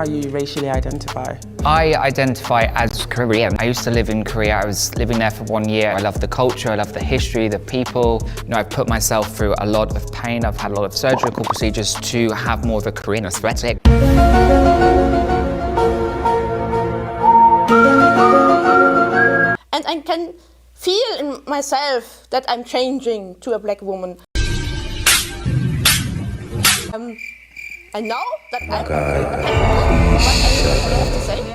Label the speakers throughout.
Speaker 1: how you racially identify?
Speaker 2: I identify as Korean. I used to live in Korea. I was living there for 1 year. I love the culture, I love the history, the people. You know, I've put myself through a lot of pain. I've had a lot of surgical procedures to have more of a Korean aesthetic.
Speaker 3: And I can feel in myself that I'm changing to a black woman. I know that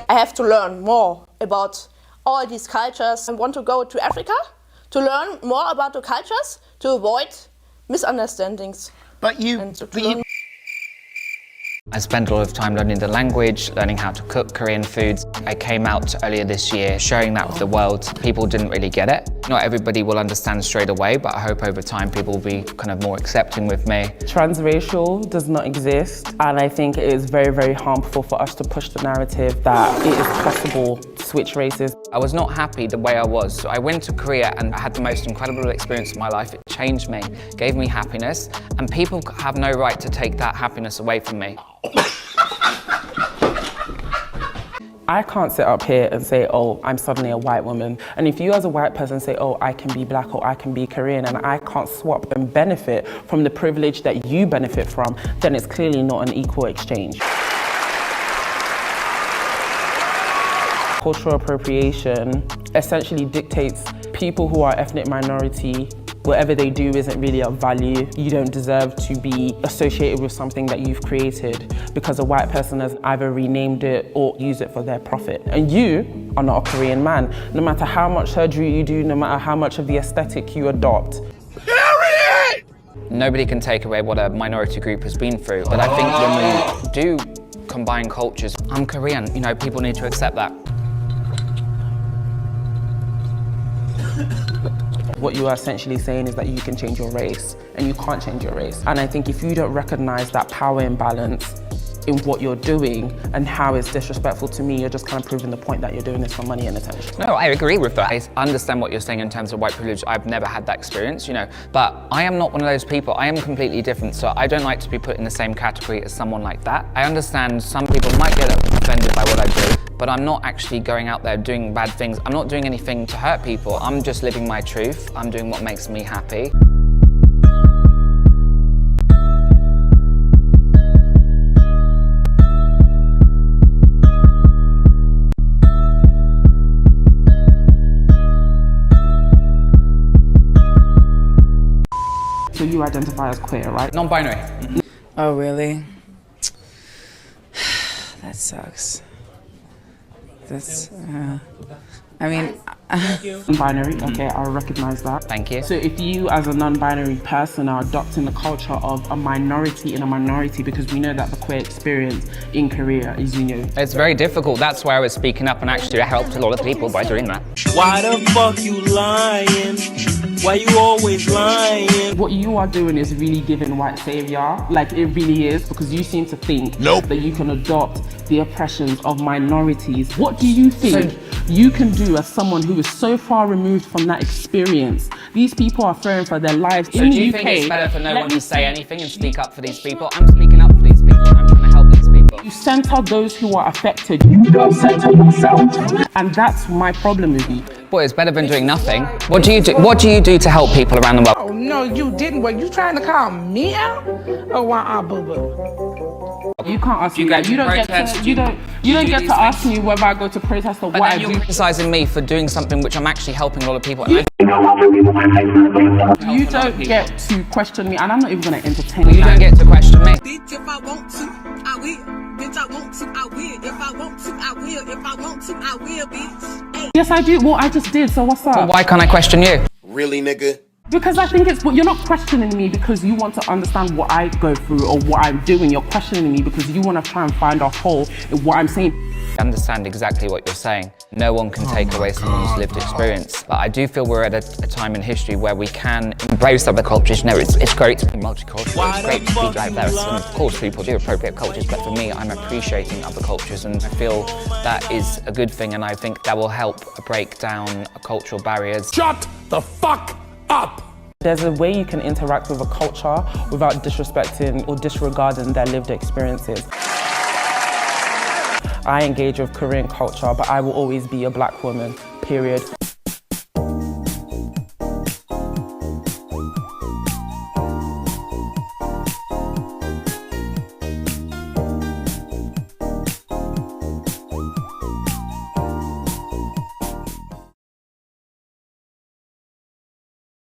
Speaker 3: I have to learn more about all these cultures. I want to go to Africa to learn more about the cultures to avoid misunderstandings.
Speaker 2: I spent a lot of time learning the language, learning how to cook Korean foods. I came out earlier this year sharing that with the world. People didn't really get it. Not everybody will understand straight away, but I hope over time people will be kind of more accepting with me.
Speaker 1: Transracial does not exist, and I think it is very, very harmful for us to push the narrative that it is possible to switch races.
Speaker 2: I was not happy the way I was, so I went to Korea and I had the most incredible experience of my life. It changed me, gave me happiness, and people have no right to take that happiness away from me.
Speaker 1: I can't sit up here and say, oh, I'm suddenly a white woman. And if you as a white person say, oh, I can be black or I can be Korean, and I can't swap and benefit from the privilege that you benefit from, then it's clearly not an equal exchange. Cultural appropriation essentially dictates people who are ethnic minority. Whatever they do isn't really of value. You don't deserve to be associated with something that you've created because a white person has either renamed it or used it for their profit. And you are not a Korean man. No matter how much surgery you do, no matter how much of the aesthetic you adopt.
Speaker 2: Period! Nobody can take away what a minority group has been through, but I think when we do combine cultures, I'm Korean, you know, people need to accept that.
Speaker 1: What you are essentially saying is that you can change your race, and you can't change your race. And I think if you don't recognize that power imbalance in what you're doing and how it's disrespectful to me, you're just kind of proving the point that you're doing this for money and attention.
Speaker 2: No, I agree with that. I understand what you're saying in terms of white privilege. I've never had that experience, you know, but I am not one of those people. I am completely different, so I don't like to be put in the same category as someone like that. I understand some people might get offended by what I do, but I'm not actually going out there doing bad things. I'm not doing anything to hurt people. I'm just living my truth. I'm doing what makes me happy.
Speaker 1: So you identify as queer, right?
Speaker 2: Non-binary.
Speaker 4: Oh, really? That sucks. That's, I mean...
Speaker 1: Non-binary, okay, I recognize that.
Speaker 2: Thank you.
Speaker 1: So if you as a non-binary person are adopting the culture of a minority in a minority, because we know that the queer experience in Korea is, you know...
Speaker 2: It's very difficult. That's why I was speaking up, and actually I helped a lot of people by doing that.
Speaker 5: Why the fuck you lying? Why you always lying?
Speaker 1: What you are doing is really giving white savior, like it really is, because you seem to think that you can adopt the oppressions of minorities. What do you think you can do as someone who is so far removed from that experience? These people are fearing for their lives in the UK.
Speaker 2: So do you think it's better for no one to say anything and speak up for these people? I'm speaking up for these people. I'm trying to help these people.
Speaker 1: You center those who are affected. You don't center yourself. And that's my problem with you.
Speaker 2: Boy, it's better than doing nothing. What do you do? What do you do to help people around the world?
Speaker 6: Oh no, you didn't. Were you trying to call me out? Oh, wow, boo boo.
Speaker 1: You can't ask me that. You don't get to ask me whether I go to protest or what I do.
Speaker 2: You're criticizing me for doing something which I'm actually helping a lot of people.
Speaker 1: You don't get to question me, and I'm not even going to entertain
Speaker 2: you. Don't get to question me.
Speaker 7: Bitch, if I want to, I will. Bitch, I want to, I will. If I want to, I will. If I want to, I will, bitch. Hey.
Speaker 1: Yes, I do. Well, I just did, so what's up?
Speaker 2: Well, why can't I question you?
Speaker 5: Really, nigga?
Speaker 1: Because I think you're not questioning me because you want to understand what I go through or what I'm doing. You're questioning me because you want to try and find a hole in what I'm saying.
Speaker 2: I understand exactly what you're saying. No one can take away someone's lived experience. But I do feel we're at a time in history where we can embrace other cultures. No, it's great to be multicultural. It's great to be diverse. And of course, people do appropriate cultures. But for me, I'm appreciating other cultures. And I feel that is a good thing. And I think that will help break down cultural barriers.
Speaker 5: Shut the fuck up!
Speaker 1: There's a way you can interact with a culture without disrespecting or disregarding their lived experiences. I engage with Korean culture, but I will always be a black woman, period.